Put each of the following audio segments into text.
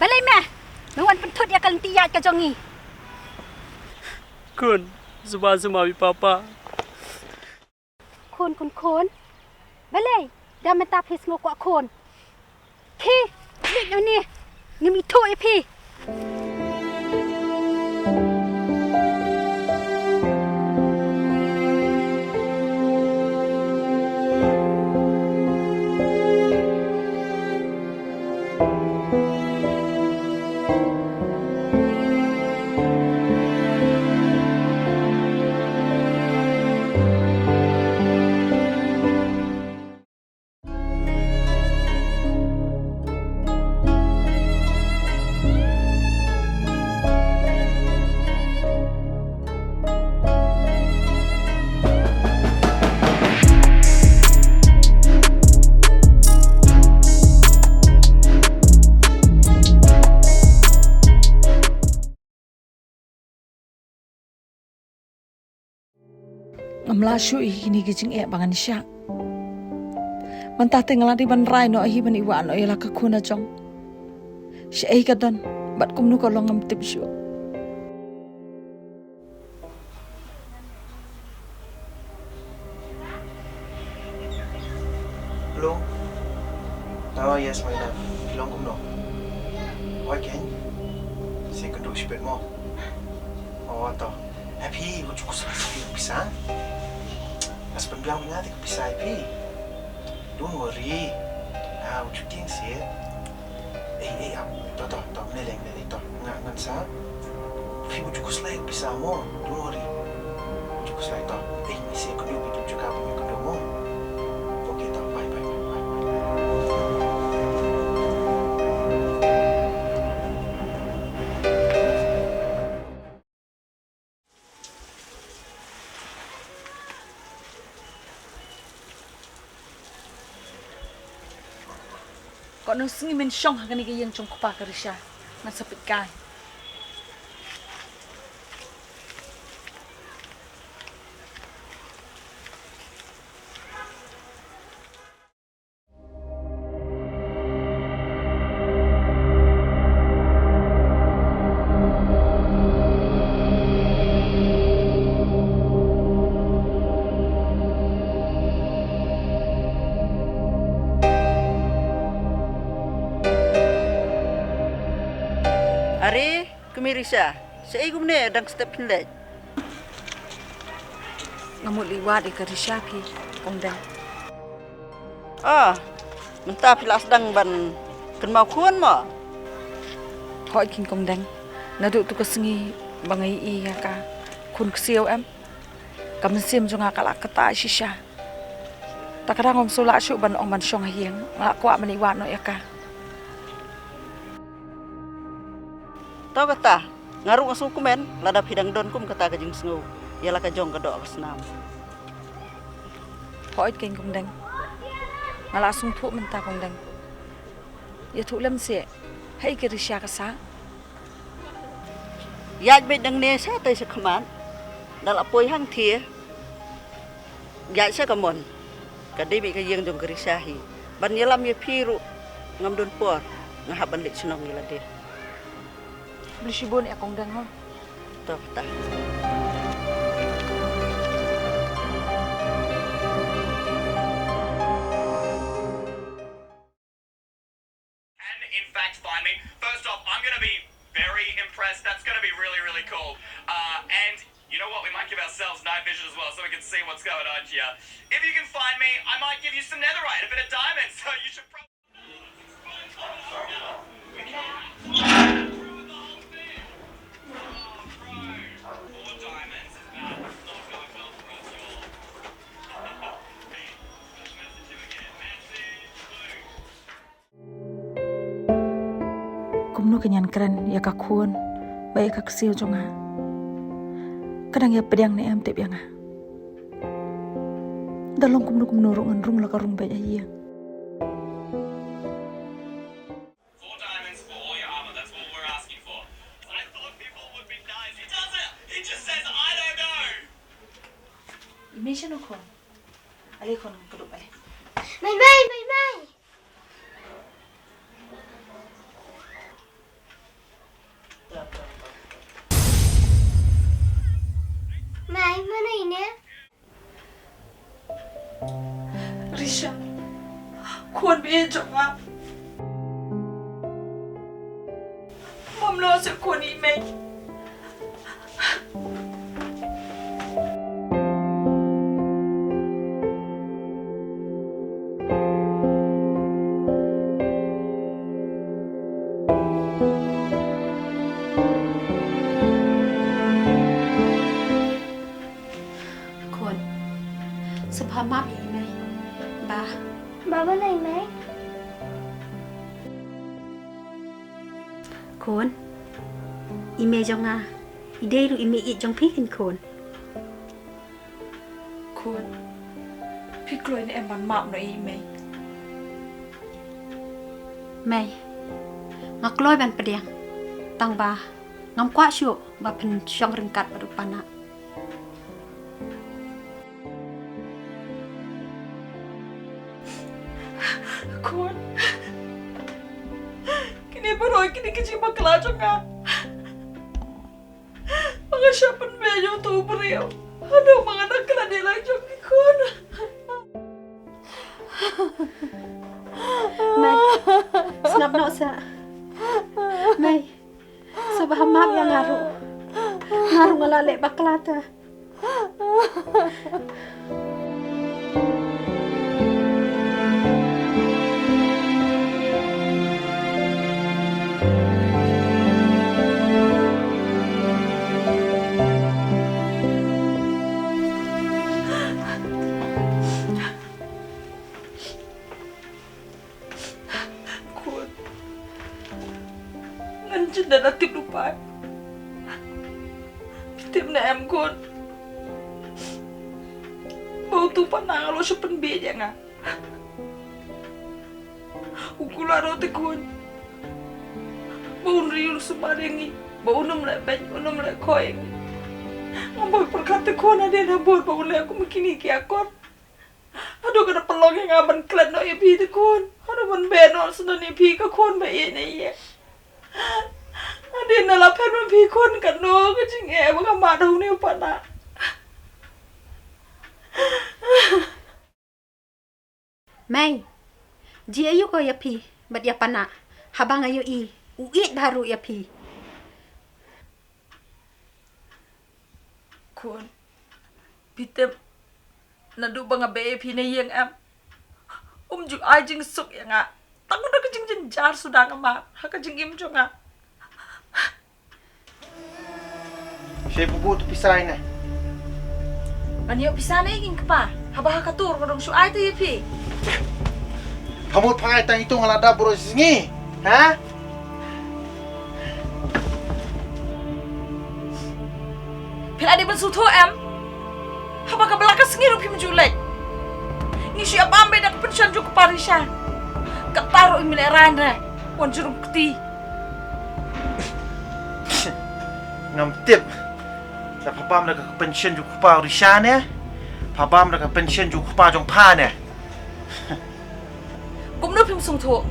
Balai meh. Nawan pentut dia kalau tiat ke jongi. Kun, zuma papa. Kun. Balai, dah mentap his ngok kun. Ki, ni. Ngemi tu pi. Ngamlashu ini gijing bangan syak. Mentah tinggalan di ban rai no ahi ban iwa no ila kakuna jong. Syai kadon bat kumnu kolong ngam tipsyu. Long. Tahu yes my love. Long kumno. Why can? Saya kedua sipet mo. Oh toh. Happy, kau cukup bisa. Mas penbiang punya tak bisa happy. Don't worry. Ah, ujuk ting sih. Toh, meleng toh. Ngan sa. Happy ujuk selai bisa mo. Don't worry. Ujuk selai toh. Misi aku dulu bikin juga punya kedua mo. Oke toh, bye. Kau nung sengi mensyong hakan ika yang cong kupa karisya. Nasapit kai. Ari, kumirisha. Saya gumne dang step pinlet. Ngamut liwat ika karisya pi. Kongdang. Mentah pilas dang ban kenmau kuan mo. Hoi king kongdang. Naduk tu kesengi bangai iya ka. Kun kesiau em. Kamen jong akal kata shisha. Takarang om sulak syuk ban ong ban syong hiang. Ngalak kuat meniwat no ya ka. Tahu kata, ngarung asu kumen, ladap hidang don kum kata kajing sengu. Ialah kajong kedok kesenam. Hoi king kongdang. Ngalak sung thuk mentah kongdang. Ya thuk lem se. Hai karisya kasa. Yaj bet dang ne sa tai sekhaman. Dal apoi hang thia. Yaj sa kamon. Kadai bi kajing jong karisahi. Ban yelam ye piru ngam don por. Ngahap ban lik senong yela de. Beli shibun ya kongdang ho. Tahu kata. In fact, find me. First off, I'm going to be very impressed. That's going to be really, really cool. And you know what? We might give ourselves night vision as well so we can see what's going on here. If you can find me, I might give you some netherite, a bit of diamonds. So you should probably... Kumnu kenyan keren ya kakun. Baik kak siu jonga. Kadang ya pedang ne em tep yang ah. Dalong kumnu rung la karung baik iya. 4 diamonds for all your armor. That's what we're asking for. I thought people would be nice. He doesn't. He just says, I don't know. Imagine ko. Ali ko nang keduk balik. Mai. lo sa ko ni May. Khôn Sập hàm map vậy mày Bà Bà bên này mấy? Khôn Ime trong à Ide ru ime i trong phí hình khôn คุณพี่กลัวนี่แอมมันหมาบหน่อยไหม Mày Ngak lôi ban pediang Tang ba Ngam kwa syuk Ba pen syong ringkat pada panak คุณkini baru kini kecil bakal juga mga siya pan medyo tubriyo ano mga nagkala jong ni kun Mày Snap no sa Mày Sab hàm map yang ngaru Ngaru ngalale baklata kun nandiyan na natin lupa bitim na em kun bautu pa na ngalo siya panbidya nga ukularo ti kun baun riyul sumaringi baunam na ben unam na koyeng ngambay perkata kun na din habor baun na ako makiniki akor aduh kada pelong yang aman klan no ipi ti kun aduh man benol sunan ipi ka kun ba iye na iye adin na lapen man pi kun kan no ka jing e mga madaw ni pa na Mày Ji ayu ko ya pi Bat ya panak Habang ayu i Uit baru ya pi kun bitem nadu banga be pi na yang am ju ai jing suk ya nga tango na ka jing jin jar sudah ngama ha ka jing im jo nga Siya bubu tu pisay na. anyo pisana iging ka pa habah ka tur ngadong su ai tu pi Pamut pangai tang itu ngalada bro singi. Ha? pil adi ban su tho am habah ka belaka sengi ru pi menjulek ngisi apa ambe dak pensiun ju ka parisha ka taru imile randa wan jurum keti Ngam tip. Sa papam na ka pension ju kupa risha ne. Papam na ka pension ju kupa jong pa ne. cũng nước phim sung thuộc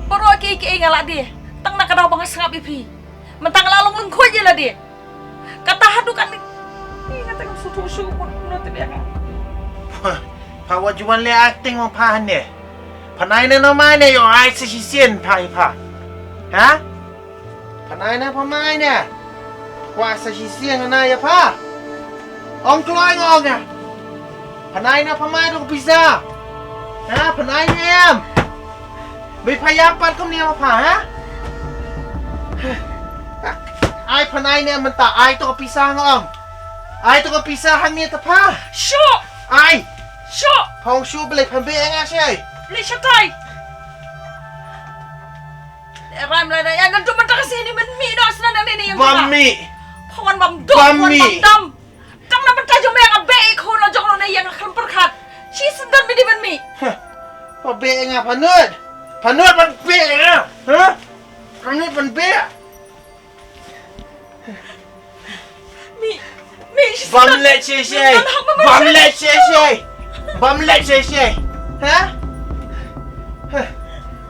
bao rồi kia ngala đi tăng nak kadang bangas ngap ipi mentang lalu mun khoi je lah dia kata hadu kan ni ngata kan su pun nanti dia kan Pa wajuan le acting mo pa ne. Panay na naman ne yo ai sa sisien pa ipa. Ha? Panay na pamay ne. Wa sa sisien na ya pa. Ong kloy ngog na. Panay na pamay do pizza. Ha, panay na em. May payapan ko niya pa, ha? Ay, panay na em ta. Ay, to ka pisa ngong. Ay, to ka pisa hang niya ta pa. sho Ay, sho phong shu balik pambe nga siya. li shatai ram la ya nan cuma tak sini men mi do asna ni yang Bami. pon bam do pon bam dam tang na ban tajo me nga be ko na jong na yang kan perkat si sendan mi di ben mi Pambe nga panut. Panut pambe nga. Ha? Panut pambe. mi Bam let siya. Bam let siya. Bam let siya. Ha?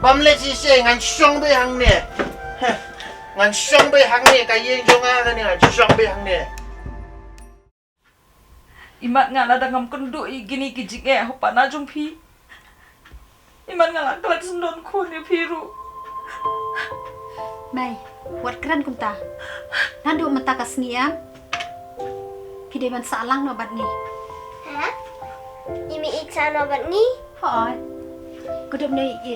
Bam let siya ngan syong be hang ne. Ngan syong be hang ne kay yin jong nga ni ngan syong be hang ne. imat nga la dangam kendu gini kijik ho pana jong pi iman nga la kelat sendon ko ni piru Mai, wat keren kunta. Nandu mata kasngiam. Pide ban salang no bat ni. Hả? Imi iksa no bat ni? Hoi. Kudup nei i.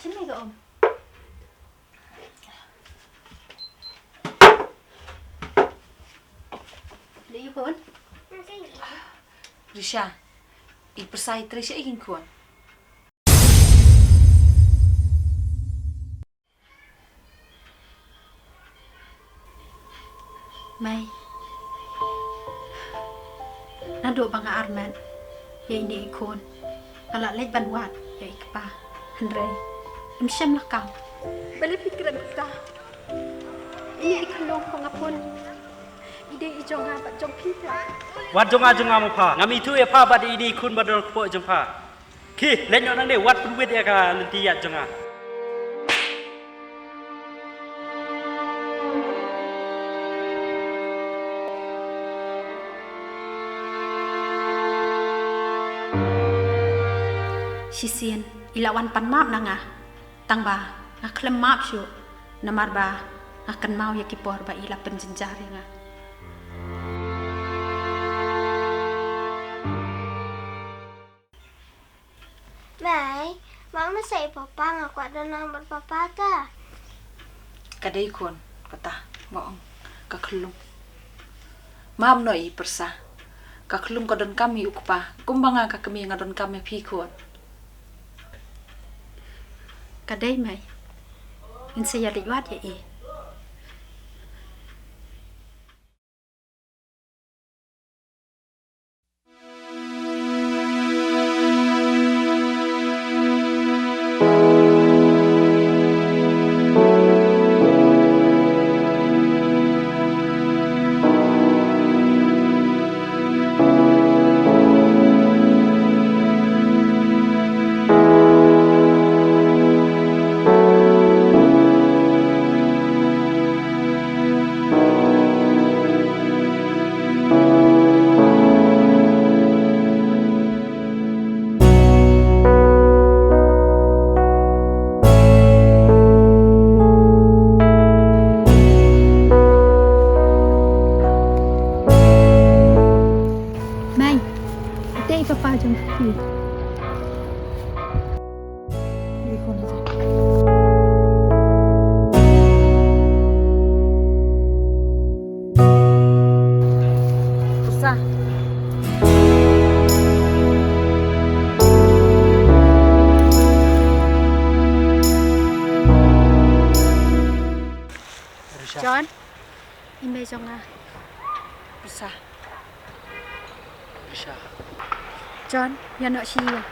Sini ke Om. Đi pun. Risha, i persai Trisha ingin kuan. Mai. Nandu bang Arman. Ya ini ikon. Ala lej banwat ya ikpa. Henry. Syam lah kau. Balik pikiran kita. Ini ikalong pangapun. Ide ijong ha bat jong kita. วัดจงอาจงอามาพางามีทุเอพาบัดอีดีคุณบัดรพจงพาคีเล่นอยู่นั่นเด้วัดเป็นเวทยากาลันตียัดจงอา Sisian ilawan pan map nanga. Tang ba ngaklem map syu. Namar ba ngakan mau ya kipor ba ila penjenjari nga. Mai, mama say papa ngaku ada nomor papa ta. Kadai kuan kata maong kaklum. Mam no i persa. Kaklum kadon kami ukpa. Kumbanga ka kami ngadon kami pi kuan. Kadai mai. In saya liwat ya i. Papa jom pergi. Telepon aja. Persa. John, imbe jonga. Persa. Risha. John, ya nak siya.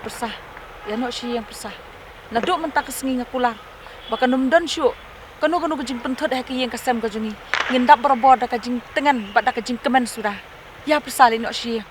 Persa. Ya no siyang persa. Naduk mentak kesengi ngakular. Baka numdan syuk. Kanu kejing pentot dah kiyang kasam kajungi. Ngendap berabor dah kajing tengan bak dah kajing kemen sudah. Ya persa li no siyang.